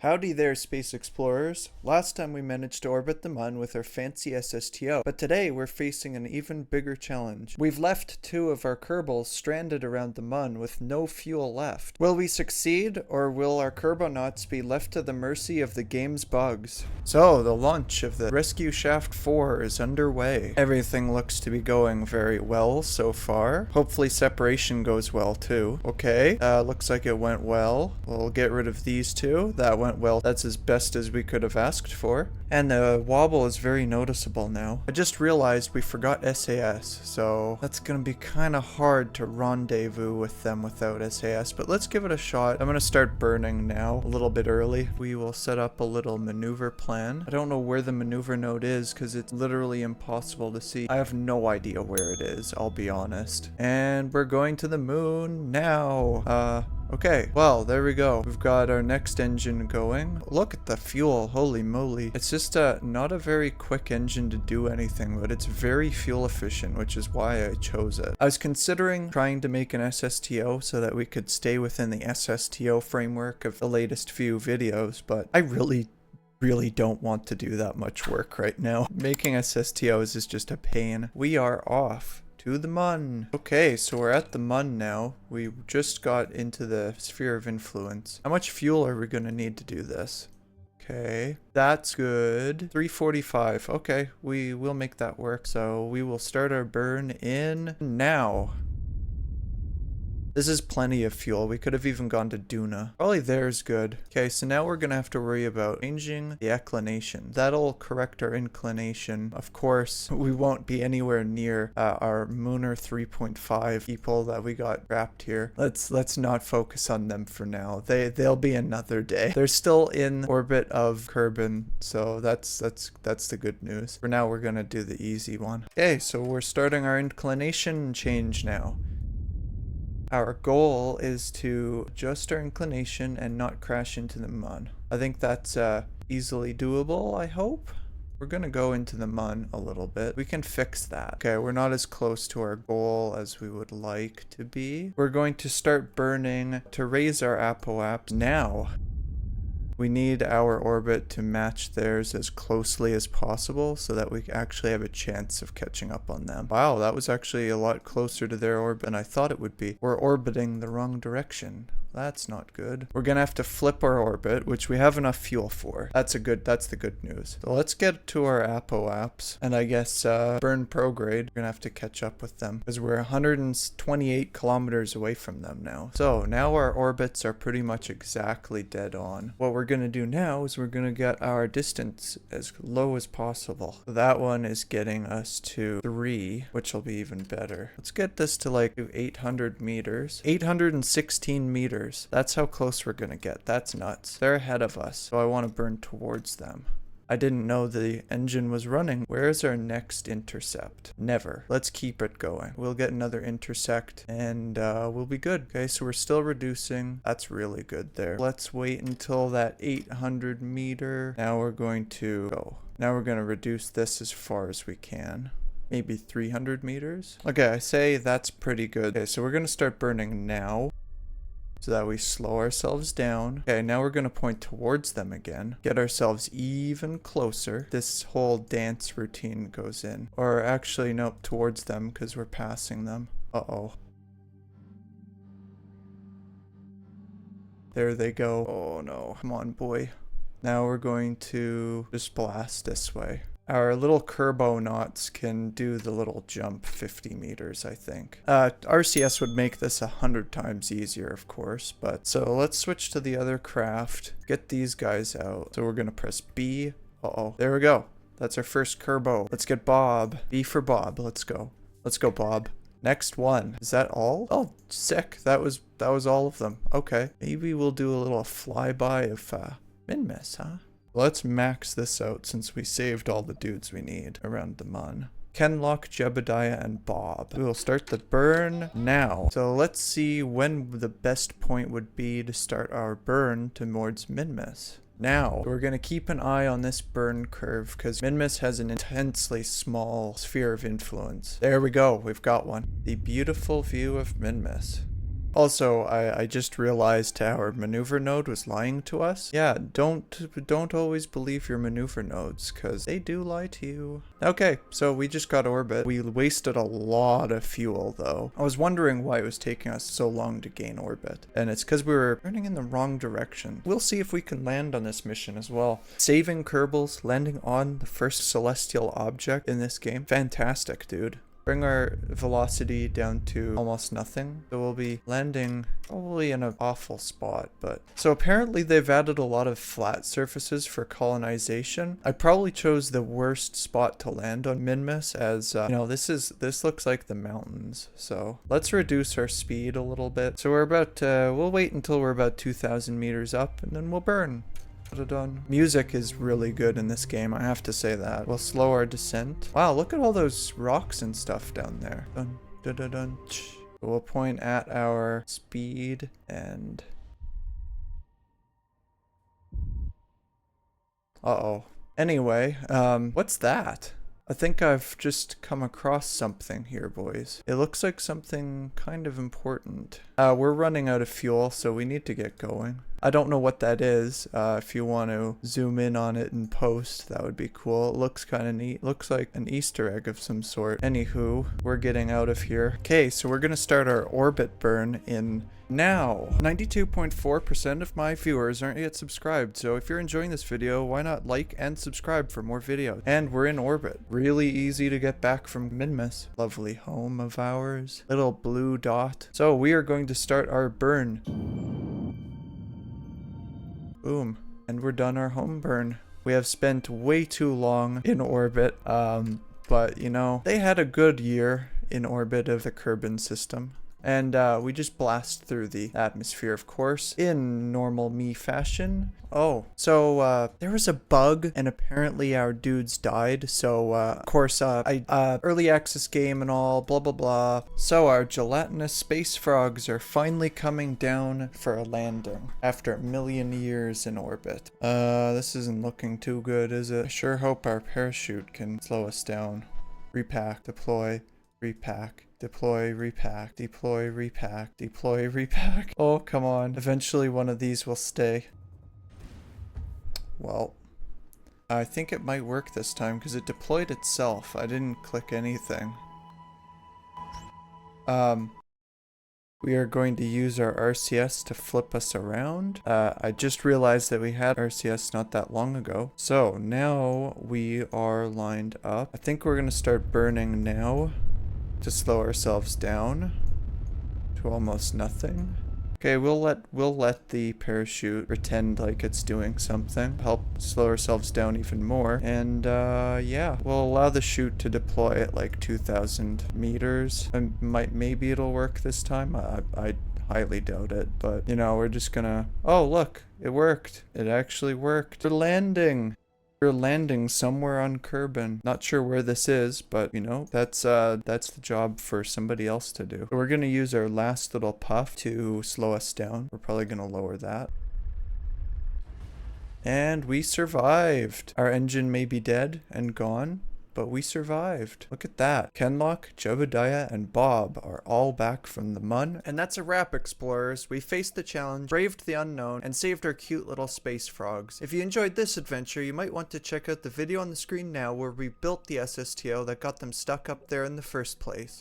Howdy there, space explorers. Last time we managed to orbit the Mun with our fancy SSTO, but today we're facing an even bigger challenge. We've left 2 of our Kerbals stranded around the Mun with no fuel left. Will we succeed, or will our kerbonauts be left to the mercy of the game's bugs? So, the launch of the Rescue Shaft 4 is underway. Everything looks to be going very well so far. Hopefully separation goes well too. Okay, looks like it went well. We'll get rid of these 2. That went well. That's as best as we could have asked for. And the wobble is very noticeable now. I just realized we forgot SAS, so that's gonna be kind of hard to rendezvous with them without SAS, but let's give it a shot. I'm gonna start burning now, a little bit early. We will set up a little maneuver plan. I don't know where the maneuver node is because it's literally impossible to see. I have no idea where it is, I'll be honest. And we're going to the moon now. Okay, well, there we go. We've got our next engine going. Look at the fuel, holy moly. It's just not a very quick engine to do anything, but it's very fuel efficient, which is why I chose it. I was considering trying to make an SSTO so that we could stay within the SSTO framework of the latest few videos, but I really don't want to do that much work right now. Making SSTOs is just a pain. We are off to the Mun. Okay, so we're at the Mun now. We just got into the sphere of influence. How much fuel are we gonna need to do this? Okay, that's good. 345. Okay, we will make that work. So we will start our burn in now. This is plenty of fuel. We could have even gone to Duna. Probably there's good. Okay, so now we're gonna have to worry about changing the inclination. That'll correct our inclination. Of course, we won't be anywhere near our Mooner 3.5 people that we got trapped here. Let's not focus on them for now. They'll be another day. They're still in orbit of Kerbin, so that's the good news. For now, we're gonna do the easy one. Okay, so we're starting our inclination change now. Our goal is to adjust our inclination and not crash into the Mun. I think that's easily doable, I hope. We're gonna go into the Mun a little bit. We can fix that. Okay, we're not as close to our goal as we would like to be. We're going to start burning to raise our apoaps now. We need our orbit to match theirs as closely as possible so that we actually have a chance of catching up on them. Wow, that was actually a lot closer to their orbit than I thought it would be. We're orbiting the wrong direction. That's not good. We're gonna have to flip our orbit, which we have enough fuel for. That's the good news. So let's get to our apoaps, and I guess burn prograde. We're gonna have to catch up with them because we're 128 kilometers away from them now. So now our orbits are pretty much exactly dead on. What we're gonna do now is we're gonna get our distance as low as possible. So that one is getting us to 3, which will be even better. Let's get this to like 800 meters. 816 meters. That's how close we're gonna get. That's nuts. They're ahead of us, so I want to burn towards them. I didn't know the engine was running. Where's our next intercept? Never. Let's keep it going. We'll get another intersect and we'll be good. Okay, so we're still reducing. That's really good there. Let's wait until that 800 meter. Now we're going to go. Now we're going to reduce this as far as we can. Maybe 300 meters. Okay, I say that's pretty good. Okay, so we're going to start burning now, so that we slow ourselves down. Okay, now we're gonna point towards them again. Get ourselves even closer. This whole dance routine goes in. Or actually, nope, towards them because we're passing them. Uh-oh. There they go. Oh no, come on, boy. Now we're going to just blast this way. Our little kerbonauts can do the little jump 50 meters, I think. RCS would make this 100 times easier, of course, but so let's switch to the other craft, get these guys out. So we're gonna press B. Uh-oh, there we go. That's our first Kerbo. Let's get Bob. B for Bob, let's go. Let's go, Bob. Next one. Is that all? Oh, sick. That was all of them. Okay. Maybe we'll do a little flyby of Minmus, huh? Let's max this out since we saved all the dudes we need around the Mun. Kenlock, Jebediah, and Bob. We will start the burn now. So let's see when the best point would be to start our burn towards Minmus. Now, we're going to keep an eye on this burn curve because Minmus has an intensely small sphere of influence. There we go. We've got one. The beautiful view of Minmus. Also, I just realized our maneuver node was lying to us. Yeah, don't always believe your maneuver nodes, because they do lie to you. Okay, so we just got orbit. We wasted a lot of fuel, though. I was wondering why it was taking us so long to gain orbit, and it's because we were turning in the wrong direction. We'll see if we can land on this mission as well. Saving Kerbals, landing on the first celestial object in this game. Fantastic, dude. Bring our velocity down to almost nothing. So we'll be landing probably in an awful spot, but... So apparently they've added a lot of flat surfaces for colonization. I probably chose the worst spot to land on Minmus as, you know, this looks like the mountains. So let's reduce our speed a little bit. So we're about, we'll wait until we're about 2,000 meters up and then we'll burn. Done. Music is really good in this game, I have to say that. We'll slow our descent. Wow, look at all those rocks and stuff down there. Dun, dun, dun, dun. We'll point at our speed and... Uh-oh. Anyway, what's that? I think I've just come across something here, boys. It looks like something kind of important. We're running out of fuel, so we need to get going. I don't know what that is. If you want to zoom in on it and post, that would be cool. It looks kind of neat. Looks like an Easter egg of some sort. Anywho, we're getting out of here. Okay, so we're gonna start our orbit burn in now. 92.4% of my viewers aren't yet subscribed, so if you're enjoying this video, why not like and subscribe for more videos? And we're in orbit. Really easy to get back from Minmus. Lovely home of ours. Little blue dot. So we are going to start our burn. Boom. And we're done our home burn. We have spent way too long in orbit, but you know, they had a good year in orbit of the Kerbal system. And we just blast through the atmosphere, of course, in normal me fashion. Oh, so there was a bug, and apparently our dudes died. So, of course, early access game and all, blah, blah, blah. So our gelatinous space frogs are finally coming down for a landing after a million years in orbit. This isn't looking too good, is it? I sure hope our parachute can slow us down. Repack, deploy, repack. Deploy, repack, deploy, repack, deploy, repack. Oh, come on. Eventually one of these will stay. Well, I think it might work this time because it deployed itself. I didn't click anything. We are going to use our RCS to flip us around. I just realized that we had RCS not that long ago. So now we are lined up. I think we're going to start burning now to slow ourselves down to almost nothing. Okay, we'll let the parachute pretend like it's doing something, help slow ourselves down even more, and yeah, we'll allow the chute to deploy at like 2,000 meters. And maybe it'll work this time. I highly doubt it, but you know, we're just gonna. Oh, look, it worked. It actually worked. We're landing. We're landing somewhere on Kerbal. Not sure where this is, but you know, that's the job for somebody else to do. So we're gonna use our last little puff to slow us down. We're probably gonna lower that. And we survived. Our engine may be dead and gone, but we survived. Look at that. Kenlock, Jebediah, and Bob are all back from the mun. And that's a wrap, explorers. We faced the challenge, braved the unknown, and saved our cute little space frogs. If you enjoyed this adventure, you might want to check out the video on the screen now where we built the SSTO that got them stuck up there in the first place.